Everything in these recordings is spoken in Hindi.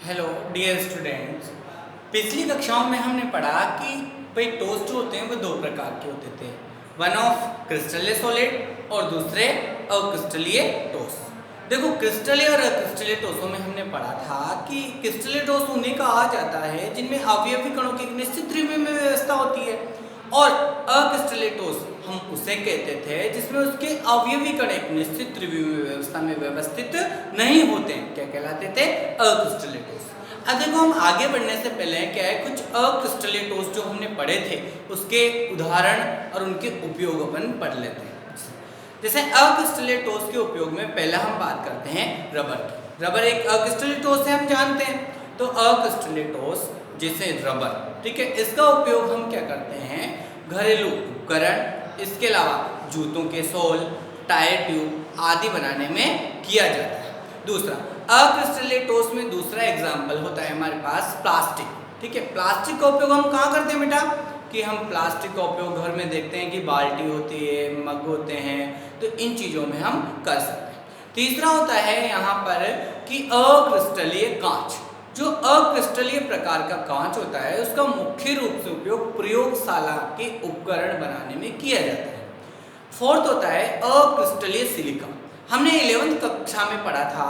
Hello dear students. पिछली कक्षाओं में हमने पढ़ा कि भाई टोस्ट जो होते हैं वो दो प्रकार के होते थे, वन ऑफ क्रिस्टलीय सॉलिड और दूसरे अक्रिस्टलीय ठोस। देखो, क्रिस्टलीय और अक्रिस्टलीय ठोसों में हमने पढ़ा था कि क्रिस्टलीय ठोस उन्हें कहा जाता है जिनमें अवयवी कणों की एक निश्चित द्रव्यमान व्यवस्था होती है, और अक्रिस्टलीय ठोस हम उसे कहते थे जिसमें उसके अवयवी कण एक निश्चित द्रव्यमान व्यवस्था में व्यवस्थित नहीं होते हैं। क्या कहलाते थे? अक्रिस्टलीय ठोस। अब देखो, हम आगे बढ़ने से पहले क्या है, कुछ अक्रिस्टलीय ठोस जो हमने पढ़े थे उसके उदाहरण और उनके उपयोग अपन पढ़ लेते हैं। जैसे अक्रिस्टलीय ठोस के उपयोग में पहला हम बात करते हैं रबर की। रबर एक अक्रिस्टलीय ठोस है, हम जानते हैं। तो अक्रिस्टलीय ठोस जैसे रबर, ठीक है, इसका उपयोग हम क्या करते हैं, घरेलू उपकरण, इसके अलावा जूतों के सोल, टायर ट्यूब आदि बनाने में किया जाता है। दूसरा, अक्रिस्टलीय ठोस में दूसरा एग्जाम्पल होता है हमारे पास प्लास्टिक। ठीक है, प्लास्टिक का उपयोग हम कहाँ करते हैं बेटा, कि हम प्लास्टिक का उपयोग घर में देखते हैं कि बाल्टी होती है, मग होते हैं, तो इन चीज़ों में हम कर सकते हैं। तीसरा होता है यहाँ पर कि अक्रिस्टलीय कांच। जो अक्रिस्टलीय प्रकार का कांच होता है उसका मुख्य रूप से उपयोग प्रयोगशाला के उपकरण बनाने में किया जाता है। फोर्थ होता है अक्रिस्टलीय सिलिका। हमने 11वीं कक्षा में पढ़ा था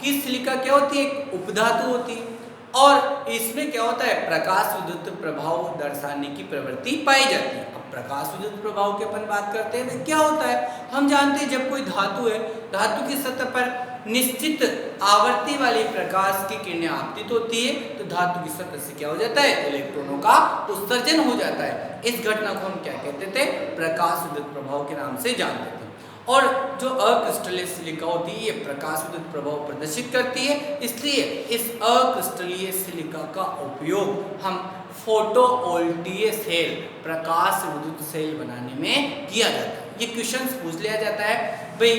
कि सिलिका क्या होती है, एक उपधातु होती है, और इसमें क्या होता है, प्रकाश विद्युत प्रभाव दर्शाने की प्रवृत्ति पाई जाती है। अब प्रकाश विद्युत प्रभाव की अपन बात करते हैं तो क्या होता है, हम जानते हैं जब कोई धातु है, धातु की सतह पर निश्चित आवर्ती वाली प्रकाश की किरणें आपतित होती है तो धातु की सतह से क्या हो जाता है, इलेक्ट्रॉनों का उत्सर्जन हो जाता है। इस घटना को हम क्या कहते थे, प्रकाश विद्युत प्रभाव के नाम से जानते थे। और जो अक्रिस्टलीय सिलिका होती है ये प्रकाश विद्युत प्रभाव प्रदर्शित करती है, इसलिए इस अक्रिस्टलीय सिलिका का उपयोग हम फोटोवोल्टीय सेल, प्रकाश विद्युत सेल बनाने में किया जाता है। ये क्वेश्चन पूछ लिया जाता है, भाई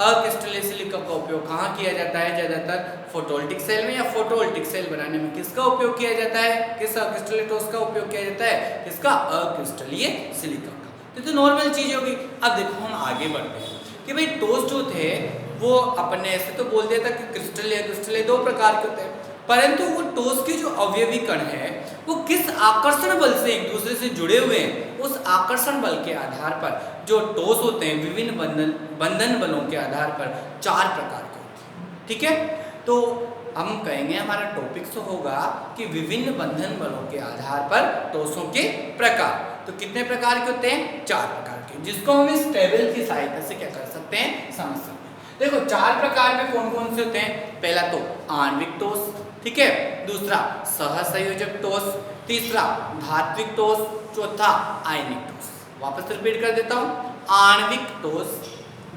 अक्रिस्टलीय सिलिका का उपयोग कहाँ किया जाता है, ज्यादातर फोटोवोल्टिक सेल में, या फोटोवोल्टिक सेल बनाने में किसका उपयोग किया जाता है, किस अक्रिस्टलीय ठोस का उपयोग किया जाता है, किसका, अक्रिस्टलीय सिलिका का। तो नॉर्मल चीज होगी। अब देखो हम आगे बढ़ते हैं कि भाई ठोस जो थे वो अपने ऐसे तो बोल दिया था कि क्रिस्टलीय क्रिस्टलीय दो प्रकार के होते हैं, परंतु वो ठोस के जो अवयवी कण है वो किस आकर्षण बल से एक दूसरे से जुड़े हुए हैं, उस आकर्षण बल के आधार पर जो ठोस होते हैं विभिन्न बंधन बलों के आधार पर चार प्रकार के होते हैं। ठीक है, तो हम कहेंगे हमारा टॉपिक तो होगा कि विभिन्न बंधन बलों के आधार पर ठोसों के प्रकार। तो कितने प्रकार के होते हैं, चार प्रकार के, जिसको हम इस टेबल की सहायता से क्या कर सकते हैं, समझ सकते हैं। देखो चार प्रकार में कौन कौन से होते हैं, पहला तो आणविक ठोस, ठीक है, दूसरा सहसंयोजक ठोस, तीसरा धात्विक ठोस, चौथा आयनिक ठोस। वापस रिपीट कर देता हूं, आणविक ठोस,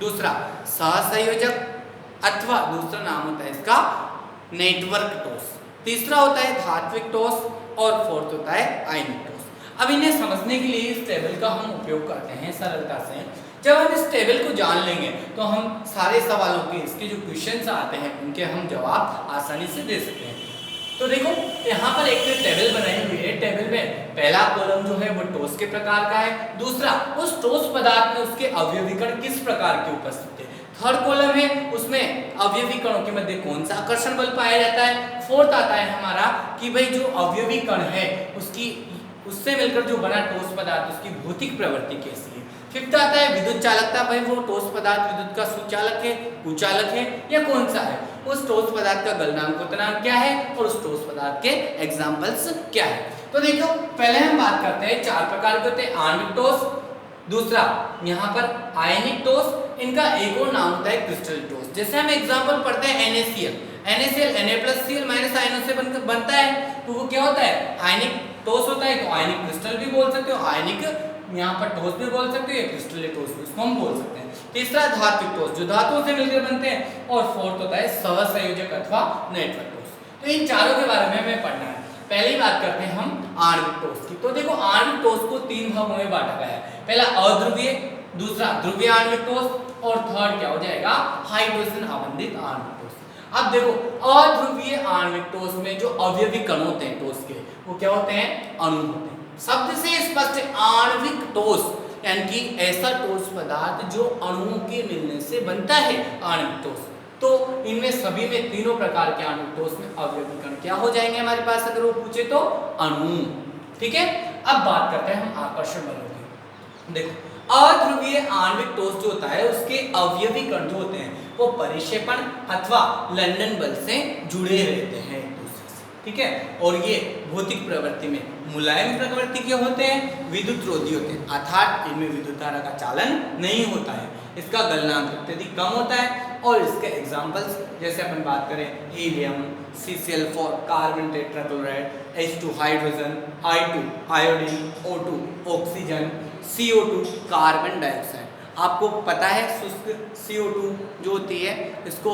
दूसरा सहसंयोजक अथवा दूसरा नाम होता है इसका नेटवर्क ठोस, तीसरा होता है धात्विक ठोस, और फोर्थ होता है आयनिक ठोस। अब इन्हें समझने के लिए इस टेबल का हम उपयोग करते हैं सरलता से। जब हम इस टेबल को जान लेंगे तो हम सारे सवालों के इसके जो क्वेश्चंस आते हैं उनके हम जवाब आसानी से दे सकते हैं। तो देखो यहाँ पर एक टेबल बनाई हुई है, टेबल में पहला कॉलम जो है वो ठोस के प्रकार का है, दूसरा उस ठोस पदार्थ में उसके अवयवी कण किस प्रकार के उपस्थित है, थर्ड कॉलम है उसमें अवयवी कणों के मध्य कौन सा आकर्षण बल पाया जाता है, फोर्थ आता है हमारा कि भाई जो अवयवी कण है उसकी उससे मिलकर जो बना ठोस पदार्थ उसकी भौतिक प्रवृत्ति कैसी है, फिफ्थ आता है विद्युत चालकता, भाई वो ठोस पदार्थ विद्युत का सुचालक है, कुचालक है या कौन सा है, उस ठोस पदार्थ का गलनांक क्वथनांक क्या है और उस ठोस पदार्थ के एग्जांपल्स क्या है। तो देखो पहले हम बात करते हैं चार प्रकार के होते हैं, आणविक ठोस, दूसरा यहाँ पर आयनिक ठोस, इनका एक और नाम होता है क्रिस्टलीय ठोस। जैसे हम एग्जांपल पढ़ते हैं NaCl, NaCl Na+Cl माइनस आयनों से बनता है, तो वो क्या होता है, आयनिक ठोस होता है। तो आयनिक क्रिस्टल भी बोल सकते हो, आयनिक यहाँ पर ठोस भी बोल सकते हो, या क्रिस्टलीय ठोस भी इसको हम बोल सकते हैं। तीसरा धात्विक ठोस जो धातुओं से मिलकर बनते हैं, और फोर्थ होता है सहसंयोजक अथवा नेटवर्क ठोस। तो इन चारों के बारे में हमें पढ़ना है। पहली बात करते हैं हम आणविक ठोस की। तो देखो आणविक ठोस को तीन भागों में बांटा गया है, पहला अध्रुवीय, दूसरा ध्रुवीय आणविक ठोस, और थर्ड क्या हो जाएगा, हाइड्रोजन आबंधित आणविक ठोस। अब देखो अध्रुवीय आणविक ठोस में जो अवयवी कण होते हैं ठोस के वो क्या होते हैं, अणु होते हैं। शब्द से स्पष्ट आणविक ठोस यानी कि ऐसा ठोस पदार्थ जो अणुओं के मिलने से बनता है, आणविक ठोस। तो इनमें सभी में तीनों प्रकार के आणविक ठोस में अवयवी कण क्या हो जाएंगे हमारे पास, अगर वो पूछे तो अणु। ठीक है, अब बात करते हैं हम आकर्षण बलों की। देखो अध्रुवीय आणविक ठोस जो होता है उसके अवयवी कण जो होते हैं वो परिक्षेपण अथवा लंदन बल से जुड़े रहते हैं एक दूसरे से। ठीक है, और ये भौतिक प्रवृत्ति में मुलायम प्रकृति के होते हैं, विद्युत रोधी होते हैं, अर्थात इनमें विद्युत धारा का चालन नहीं होता है, इसका गलनांक अत्यधिक कम होता है। और इसके एग्जांपल्स जैसे अपन बात करें helium, CCl4 carbon tetrachloride, H2 hydrogen, I2 iodine, O2 oxygen, CO2 carbon dioxide. आपको पता है शुष्क CO2 जो होती है इसको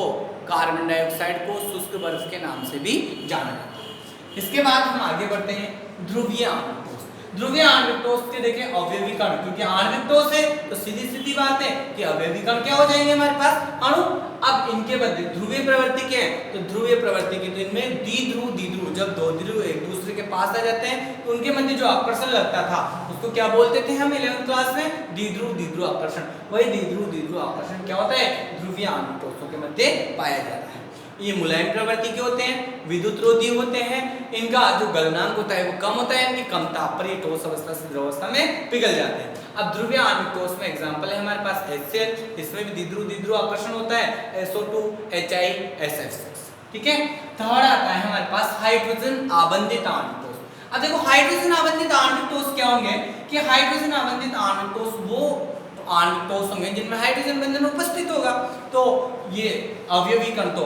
कार्बन डाइऑक्साइड को शुष्क बर्फ के नाम से भी जाना जाता है। इसके बाद हम आगे बढ़ते हैं ध्रुवीय आणविक ठोस। ध्रुवीय आणविक ठोस के देखें अवयवी कण, क्योंकि आणविक ठोस है तो सीधी सीधी बात है कि अवयवी कण क्या हो जाएंगे हमारे पास, अणु। अब इनके बदले ध्रुवीय प्रवृत्ति क्या है, तो ध्रुवीय प्रवृत्ति की तो इनमें द्विध्रुव जब दो ध्रुव एक दूसरे के पास आ जाते हैं तो उनके मध्य जो आकर्षण लगता था उसको क्या बोलते थे हम 11वीं क्लास में, द्विध्रुव आकर्षण। वही द्विध्रुव आकर्षण क्या होता है, ध्रुवीय आणविक ठोसों के मध्य पाया जाता है। ये मुलायम प्रवृत्ति के होते हैं, विद्युत रोधी होते हैं, इनका जो गलनांक होता है वो कम होता है, इनकी कम ताप पर ये ठोस अवस्था से द्रव अवस्था में पिघल जाते हैं। अब ध्रुवीय आणविक ठोस में एग्जांपल है हमारे पास HCl, इसमें भी द्विध्रुव आकर्षण होता है, SO2 HISF6। ठीक है, थर्ड आता है हमारे पास हाइड्रोजन आबंधित आणविक ठोस। अब देखो हाइड्रोजन आबंधित आणविक ठोस क्या होंगे कि हाइड्रोजन आबंधित आणविक ठोस वो आणविक ठोस होंगे जिनमें हाइड्रोजन बंधन उपस्थित होगा, तो ये अवयवी कण तो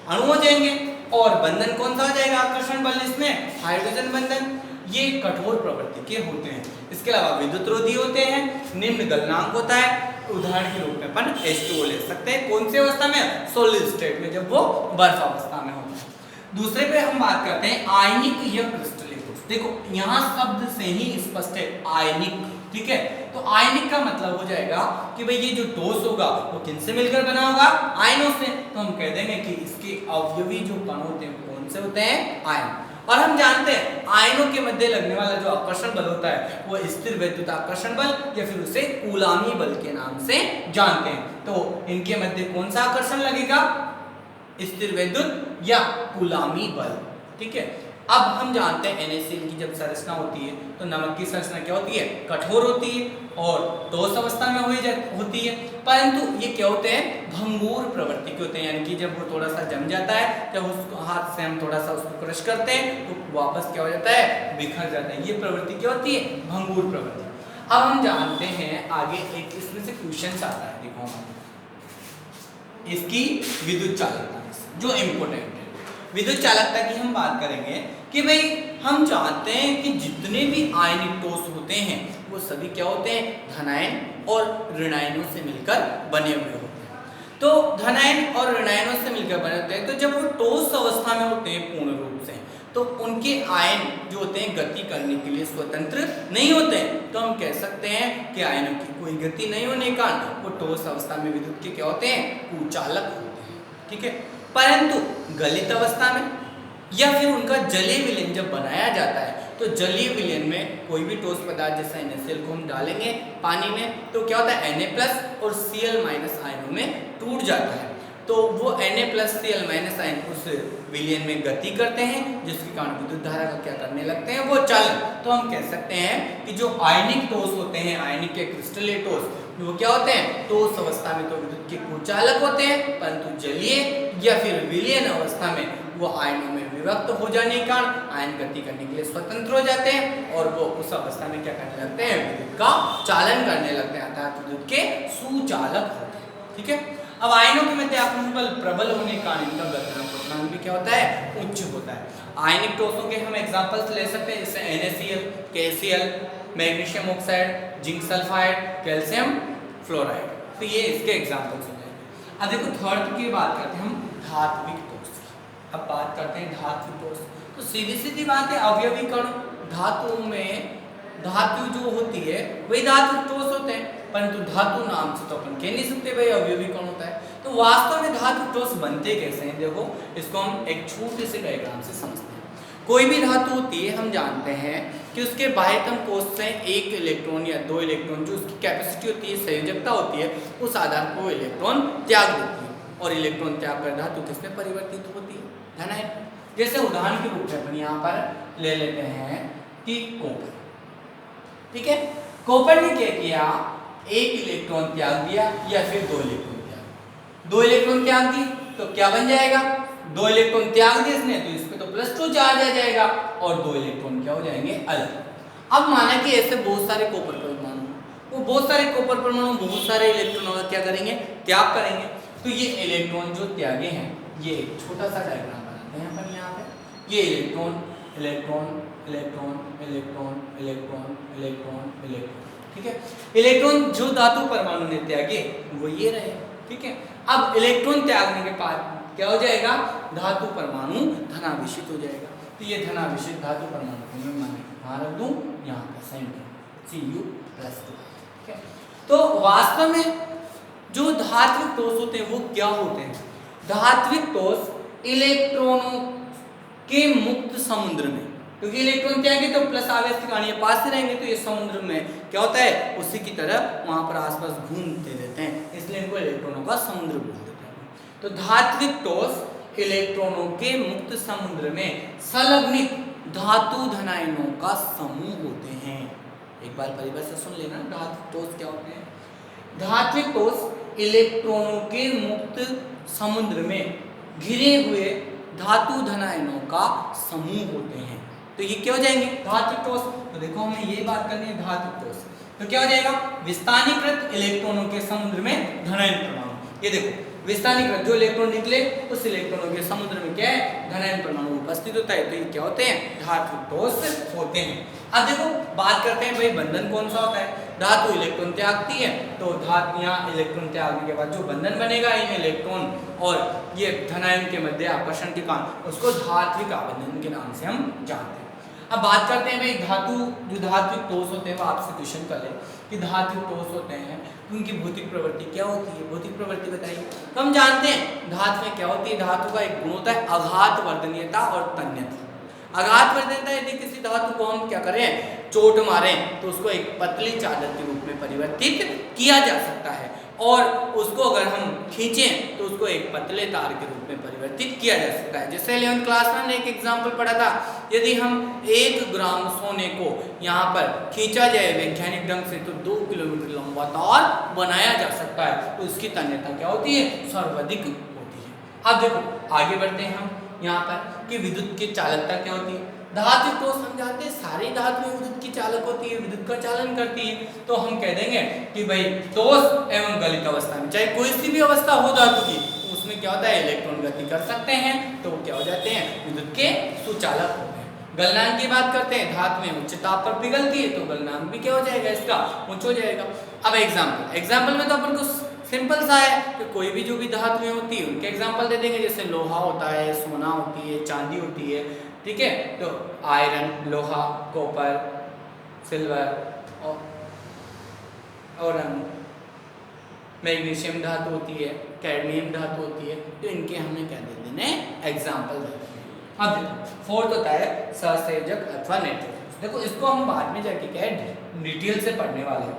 अणु हो जाएंगे और बंधन कौन सा हो जाएगा, आकर्षण बल इसमें हाइड्रोजन बंधन। ये कठोर प्रवृत्ति के होते हैं। इसके अलावा विद्युत रोधी होते हैं, निम्न गलनांक होता है, उदाहरण के रूप में अपन H2O ले सकते हैं, कौन सी अवस्था में, सॉलिड स्टेट में, जब वो बर्फ अवस्था में होता है। दूसरे पे हम बात करते हैं आयनिक या क्रिस्टलीय ठोस। देखो यहाँ शब्द से ही स्पष्ट है आयनिक। ठीक है, तो आयनिक का मतलब हो जाएगा कि भाई ये जो ठोस होगा वो किनसे मिलकर बना होगा, आयनों से। तो हम कह देंगे कि इसके अवयवी जो कण होते हैं कौन से होते हैं, आयन। और हम जानते हैं आयनों के मध्य लगने वाला जो आकर्षण बल होता है वो स्थिर वैद्युत आकर्षण बल या फिर उसे कूलामी बल के नाम से जानते हैं। तो इनके मध्य कौन सा आकर्षण लगेगा, स्थिर वैद्युत या कूलामी बल। ठीक है, अब हम जानते हैं NaCl की जब संरचना होती है तो नमक की संरचना क्या होती है, कठोर होती है और ठोस अवस्था में होती है, परंतु ये क्या होते हैं, भंगुर प्रवृत्ति के होते हैं, यानी कि जब वो थोड़ा सा जम जाता है, जब उसको हाथ से हम थोड़ा सा उसको क्रश करते हैं तो वापस क्या हो जाता है, बिखर जाता है। ये प्रवृत्ति क्या होती है, भंगुर प्रवृत्ति। अब हम जानते हैं आगे एक इसमें से क्वेश्चन आता है, देखो इसकी विद्युत चालकता जो इम्पोर्टेंट है। विद्युत चालकता की हम बात करेंगे कि भाई हम जानते हैं कि जितने भी आयनिक ठोस होते हैं वो सभी क्या होते हैं, धनायन और ऋणायनों से मिलकर बने हुए होते हैं। तो धनायन और ऋणायनों से मिलकर बने होते हैं, तो जब वो ठोस अवस्था में होते हैं पूर्ण रूप से तो उनके आयन जो होते हैं गति करने के लिए स्वतंत्र नहीं होते हैं। तो हम कह सकते हैं कि आयनों की कोई गति नहीं होने के कारण वो ठोस अवस्था में विद्युत के क्या होते हैं, कुचालक होते हैं। ठीक है, परंतु गलित अवस्था में या फिर उनका जलीय विलयन जब बनाया जाता है तो जलीय विलयन में कोई भी ठोस पदार्थ जैसा NaCl को हम डालेंगे पानी में तो क्या होता है, Na+ और Cl- आयनों में टूट जाता है। तो वो Na+Cl- आयन उस विलयन में गति करते हैं जिसके कारण विद्युत धारा का क्या करने लगते हैं, वो चालन। तो हम कह सकते हैं कि जो आयनिक ठोस होते हैं, आयनिक के क्रिस्टलीय ठोस, वो क्या होते हैं, ठोस अवस्था में तो विद्युत के कुचालक होते हैं, परंतु जलीय या फिर विलयन अवस्था में वो आयनों में विभक्त हो जाने के कारण आयन गति करने के लिए स्वतंत्र हो जाते हैं और वो उस अवस्था में क्या करने लगते हैं, विद्युत का चालन करने लगते हैं, अर्थात विद्युत के सुचालक होते हैं। ठीक है, अब आयनों के मध्य आकर्षण बल प्रबल होने के कारण इनका गलनांक भी क्या होता है, उच्च होता है। आयनिक ठोसों के हम एग्जांपल्स ले सकते हैं, जैसे NaCl, KCl, magnesium oxide, zinc sulphide, calcium fluoride. तो ये इसके एग्जांपल्स हो जाएंगे। अब देखो थर्ड की बात करते हैं हम धात्विक ठोस की। अब बात करते हैं धात्विक ठोस, तो सीधी सीधी बात है, अवयवी कण धातुओं में धातु जो होती है वही धातु ठोस होते हैं, परंतु धातु नाम से तो अपन कह नहीं सकते भाई अवयवी कण होता है। तो वास्तव में धातु ठोस बनते कैसे हैं, देखो इसको हम एक छोटे से डायग्राम से समझते हैं। कोई भी धातु होती है हम जानते हैं कि उसके बाह्यतम कोश से 1 इलेक्ट्रॉन या 2 इलेक्ट्रॉन जो उसकी कैपेसिटी होती है, संयोजकता होती है, उस आधार को इलेक्ट्रॉन त्याग देती है। और इलेक्ट्रॉन त्याग कर धातु किसमें परिवर्तित होती है, धनायन। जैसे उदाहरण के रूप में अपन यहाँ पर ले लेते हैं कि कॉपर, ठीक है। कॉपर ने क्या किया, एक इलेक्ट्रॉन त्याग दिया या फिर दो इलेक्ट्रॉन त्याग, दो इलेक्ट्रॉन त्याग दी तो क्या बन जाएगा, दो इलेक्ट्रॉन त्याग दिए इसने तो इस पे तो +2 चार्ज आ जाएगा और दो इलेक्ट्रॉन क्या हो जाएंगे, अलग। अब माना कि ऐसे बहुत सारे कॉपर परमाणु, वो बहुत सारे कॉपर परमाणु बहुत सारे इलेक्ट्रॉनों का क्या करेंगे, त्याग करेंगे। तो ये इलेक्ट्रॉन जो त्यागे हैं, ये एक छोटा सा डायग्राम बनाते हैं अपन यहाँ पे। ये electron electron electron electron electron electron electron, ठीक है। इलेक्ट्रॉन जो धातु परमाणु ने त्यागे वो ये रहे, ठीक है। अब इलेक्ट्रॉन त्यागने के बाद क्या हो जाएगा, धातु परमाणु धनावेशित हो जाएगा। तो ये धनावेशित धातु परमाणु को मैं माने कहाँ रख दूं, यहाँ पे सेंटर Cu+2, ठीक है। तो वास्तव में जो धात्विक ठोस होते हैं वो क्या होते हैं, धात्विक ठोस इलेक्ट्रॉनों के मुक्त समुद्र में, क्योंकि इलेक्ट्रॉन त्यागे तो प्लस आवेश की कहानी पास से रहेंगे तो ये समुद्र में क्या होता है, उसी की तरह वहां पर आसपास घूमते रहते हैं, इसलिए इनको इलेक्ट्रॉनों का समुद्र बोल देते हैं। तो धात्विक ठोस इलेक्ट्रॉनों के मुक्त समुद्र में संलग्नित धातु धनायनों का समूह होते हैं। एक बार परिभाषा सुन लेना, धात्विक ठोस क्या होते हैं। धात्विक ठोस इलेक्ट्रॉनों के मुक्त समुद्र में घिरे हुए धातु धनायनों का समूह होते हैं। तो ये क्या हो जाएंगे, धात्विक ठोस। तो देखो हमें ये बात करनी है धात्विक ठोस, तो क्या हो जाएगा, विस्थानीकृत इलेक्ट्रॉनों के समुद्र में धनायन परमाणु। ये देखो विस्थानीकृत, जो इलेक्ट्रॉन निकले उस इलेक्ट्रॉनों के समुद्र में क्या है, धनायन परमाणु उपस्थित होता है। तो ये क्या होते हैं, धात्विक ठोस होते हैं। अब देखो बात करते हैं भाई बंधन कौन सा होता है। धातु इलेक्ट्रॉन त्यागती है तो धातु यहाँ इलेक्ट्रॉन त्यागने के बाद जो बंधन बनेगा इन इलेक्ट्रॉन और ये धनायन के मध्य आकर्षण के कारण उसको धात्विक आबंधन के नाम से हम जानते हैं। अब बात करते हैं भाई धातु, जो धात्विक ठोस होते हैं वो आपसे क्वेश्चन कर ले कि धात्विक ठोस होते हैं उनकी भौतिक प्रवृत्ति क्या होती है, भौतिक प्रवृत्ति बताइए। तो हम जानते हैं धातु में क्या होती है, धातु का एक गुण होता है आघात वर्धनीयता और तन्यता। आघात वर्धनीयता, यदि किसी धातु को हम क्या करें, चोट मारें तो उसको एक पतली चादर के रूप में परिवर्तित किया जा सकता है और उसको अगर हम खींचें तो उसको एक पतले तार के रूप में परिवर्तित किया जा सकता है। जैसे 11th क्लास में हमने एक एग्जाम्पल पढ़ा था, यदि हम 1 ग्राम सोने को यहाँ पर खींचा जाए वैज्ञानिक ढंग से तो 2 किलोमीटर लंबा तार बनाया जा सकता है। तो इसकी तन्यता क्या होती है, सर्वाधिक होती है। अब देखो आगे बढ़ते हैं हम यहाँ पर कि विद्युत की चालकता क्या होती है। धातु ठोस हम जानते हैं सारी धातुएं विद्युत की चालक होती है, विद्युत का चालन करती है। तो हम कह देंगे कि भाई ठोस एवं गलित अवस्था में चाहे कोई सी भी अवस्था हो धातु की, उसमें क्या होता है, इलेक्ट्रॉन गति कर सकते हैं तो वो क्या हो जाते हैं, विद्युत के सुचालक होते हैं। गलनांक की बात करते हैं, धातु में उच्च ताप पर पिघलती है तो गलनांक भी क्या हो जाएगा, इसका उच्च हो जाएगा। अब एग्जाम्पल में तो अपन को सिंपल सा है कि कोई भी जो भी धातुएं होती है उनके एग्जाम्पल दे देंगे। जैसे लोहा होता है, सोना होती है, चांदी होती है, ठीक है। तो आयरन, लोहा, कॉपर, सिल्वर और मैग्नीशियम धातु होती है, कैडमियम धातु होती है। तो इनके हमें क्या दे देने, एग्जाम्पल दे देने। अब देखो फोर्थ होता है सहसंयोजक अथवा नेटवर्क। देखो इसको हम बाद में जाके क्या है डिटेल से पढ़ने वाले हैं।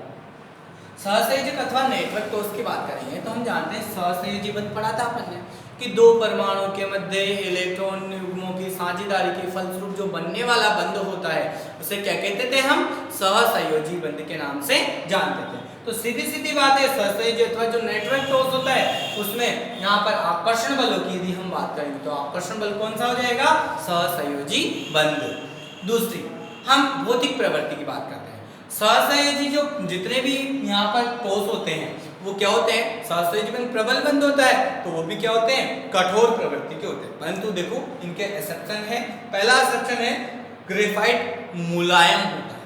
सहसंयोजक अथवा नेटवर्क तो उसकी बात करेंगे तो हम जानते हैं सहसंयोजी बंध पढ़ा था अपन ने कि दो परमाणु के मध्य इलेक्ट्रॉन युग्मों की साझेदारी के फलस्वरूप जो बनने वाला बंध होता है उसे क्या कहते थे, हम सहसंयोजी बंध के नाम से जानते थे। तो सीधी सीधी बात है, सहसंयोजी अथवा जो नेटवर्क ठोस होता है उसमें यहाँ पर आकर्षण बलों की यदि हम बात करेंगे तो आकर्षण बल कौन सा हो जाएगा, सहसंयोजी बंध। दूसरी हम भौतिक प्रवृत्ति की बात करते हैं। सहसंयोजी जो जितने भी यहाँ पर ठोस होते हैं वो क्या होते हैं, सहसंयोजी बंध प्रबल बंध होता है तो वो भी क्या होते हैं, कठोर प्रवृत्ति के होते हैं। परंतु देखो इनके एक्सेप्शन है, पहला एक्सेप्शन है ग्रेफाइट मुलायम होता है।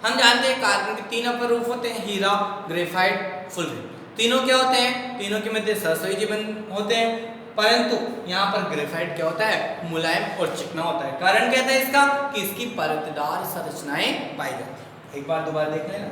हम जानते हैं कार्बन के 3 अपर रूप होते हैं, हीरा, ग्रेफाइट, फुलरिन। तीनों क्या होते हैं, तीनों के मध्य सहसंयोजी बंध होते हैं। परंतु यहाँ पर ग्रेफाइट क्या होता है, मुलायम और चिकना होता है। कारण क्या है इसका कि इसकी परतदार संरचनाएं पाई जाती है। एक बार दोबारा देख लेना,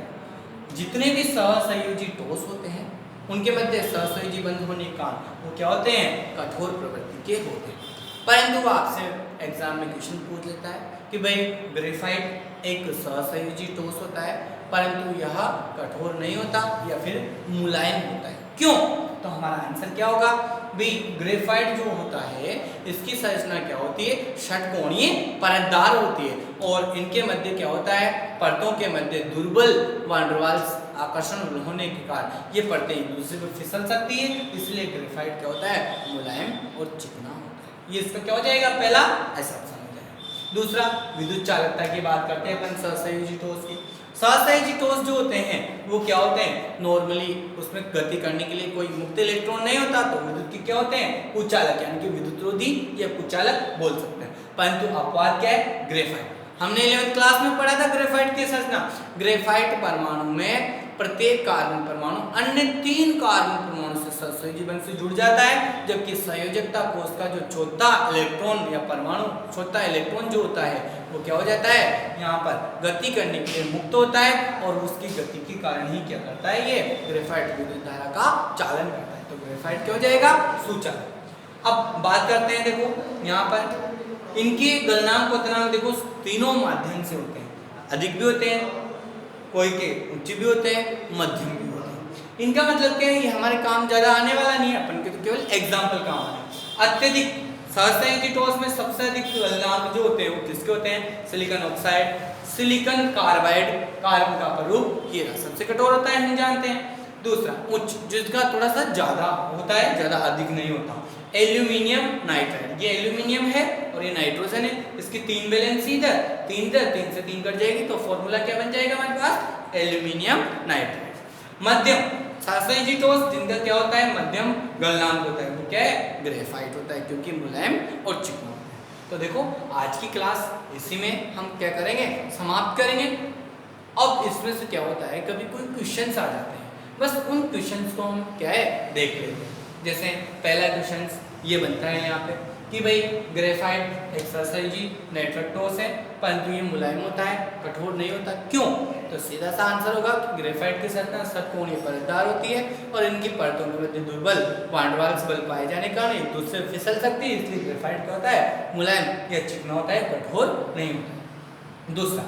जितने भी सहसंयोजी ठोस होते हैं उनके मध्य सहसंयोजी बंध होने के कारण वो क्या होते हैं, कठोर प्रवृत्ति के होते हैं। परंतु वो आपसे एग्जाम में क्वेश्चन पूछ लेता है कि भाई ग्रेफाइट एक सहसंयोजी ठोस होता है परंतु यह कठोर नहीं होता या फिर मुलायम होता है, क्यों? तो हमारा आंसर क्या होगा भाई, ग्रेफाइट जो होता है इसकी संरचना क्या होती है, षटकोणीय परतदार होती है और इनके मध्य क्या होता है, परतों के मध्य दुर्बल वान डेर वाल्स आकर्षण होने के कारण ये परतें एक दूसरे पर फिसल सकती है, इसलिए ग्रेफाइट क्या होता है, मुलायम और चिकना होता है। ये इसका क्या हो जाएगा, पहला ऐसा ऑप्शन हो जाएगा। दूसरा विद्युत चालकता की बात करते हैं अपन सहसंयोजी ठोस की। सहसंयोजी ठोस जो होते हैं वो क्या होते हैं, नॉर्मली उसमें गति करने के लिए कोई मुक्त इलेक्ट्रॉन नहीं होता, तो विद्युत के क्या होते हैं, कुचालक यानी कि विद्युतरोधी या कुचालक बोल सकते हैं। परंतु अपवाद क्या है, ग्रेफाइट। हमने 11th क्लास में पढ़ा था ग्रेफाइट की संरचना। ग्रेफाइट परमाणु में प्रत्येक कार्बन परमाणु अन्य 3 कार्बन परमाणु से सहसंयोजी बंध से जुड़ जाता है, जबकि संयोजकता कोष का जो चौथा इलेक्ट्रॉन या परमाणु चौथा इलेक्ट्रॉन जो होता है वो क्या हो जाता है, यहाँ पर गति करने के लिए मुक्त होता है और उसकी गति के कारण ही क्या करता है, ये ग्रेफाइट विद्युत धारा का चालन करता है। तो ग्रेफाइट क्या हो जाएगा, सुचालक। अब बात करते हैं, देखो यहाँ पर इनके गलनांक क्वथनांक देखो तीनों माध्यम से होते हैं, अधिक भी होते हैं, कोई के उच्च भी होते हैं, मध्यम भी होते हैं। इनका मतलब क्या है, ये हमारे काम ज्यादा आने वाला नहीं है, अपन के तो केवल एग्जाम्पल काम आने हैं। अत्यधिक सहसंयोजी ठोस में सबसे अधिक गलनांक जो होते हैं वो किसके होते हैं, silicon oxide, silicon carbide, carbon का परमाणु हीरा सबसे कठोर होता है, हम जानते हैं। दूसरा उच्च, जिसका थोड़ा सा ज्यादा होता है, ज्यादा अधिक नहीं होता, एल्यूमिनियम नाइट्राइड। ये एल्यूमिनियम है और ये नाइट्रोजन है, इसकी 3 वैलेंसी इधर 3 से 3 कट जाएगी, तो फॉर्मूला क्या बन जाएगा हमारे पास, एल्यूमिनियम नाइट्राइड। मध्यम सहसंयोजी ठोस जिनका क्या होता है, मध्यम गलनांक होता है, वो क्या है, ग्रेफाइट होता है, क्योंकि मुलायम और चिकना होता है। तो देखो आज की क्लास इसी में हम क्या करेंगे, समाप्त करेंगे। अब इसमें से क्या होता है, कभी कोई क्वेश्चंस आ जाते हैं, बस उन क्वेश्चंस को हम क्या है देख लेते हैं। जैसे पहला क्वेश्चन ये बनता है यहाँ पे कि भाई ग्रेफाइट एक सहसंयोजी नेटवर्क ठोस है, परंतु ये मुलायम होता है, कठोर नहीं होता, क्यों? तो सीधा सा आंसर होगा कि ग्रेफाइट की संरचना षटकोणीय परतदार होती है और इनकी परतों के मध्य दुर्बल वान डेर वाल्स बल पाए जाने के कारण एक दूसरे से फिसल सकती है, इसलिए ग्रेफाइट क्या होता है, मुलायम या चिकना होता है, कठोर नहीं होता। दूसरा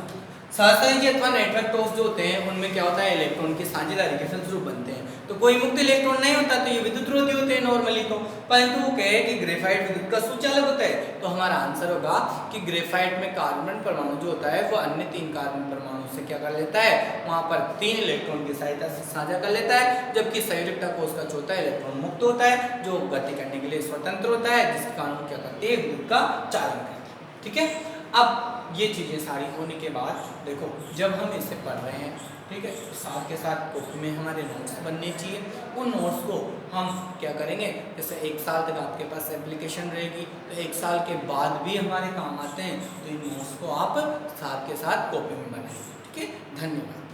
सहसंयोजी अथवा नेटवर्क ठोस जो होते हैं उनमें क्या होता है, इलेक्ट्रॉन की साझेदारी के फलस्वरूप बनते हैं, तो कोई मुक्त इलेक्ट्रॉन नहीं होता, तो ये विद्युतरोधी होते हैं नॉर्मली, तो परंतु वो कहे कि ग्रेफाइट विद्युत का सुचालक होता है, तो हमारा आंसर होगा कि ग्रेफाइट में कार्बन परमाणु जो होता है वो अन्य 3 कार्बन परमाणु से क्या कर लेता है, वहां पर 3 इलेक्ट्रॉन की सहायता से साझा कर लेता है, जबकि संयोजकता कोष का चौथा इलेक्ट्रॉन मुक्त होता है, जो गति करने के लिए स्वतंत्र होता है, जिसके कारण क्या करती है, विद्युत का चालन करती है। ठीक है, अब ये चीज़ें सारी होने के बाद देखो जब हम इसे पढ़ रहे हैं, ठीक है, साथ के साथ कॉपी में हमारे नोट्स बनने चाहिए। उन नोट्स को हम क्या करेंगे, जैसे 1 साल तक आपके पास एप्लीकेशन रहेगी, तो 1 साल के बाद भी हमारे काम आते हैं, तो इन नोट्स को आप साथ के साथ कॉपी में बनाएंगे। ठीक है, धन्यवाद।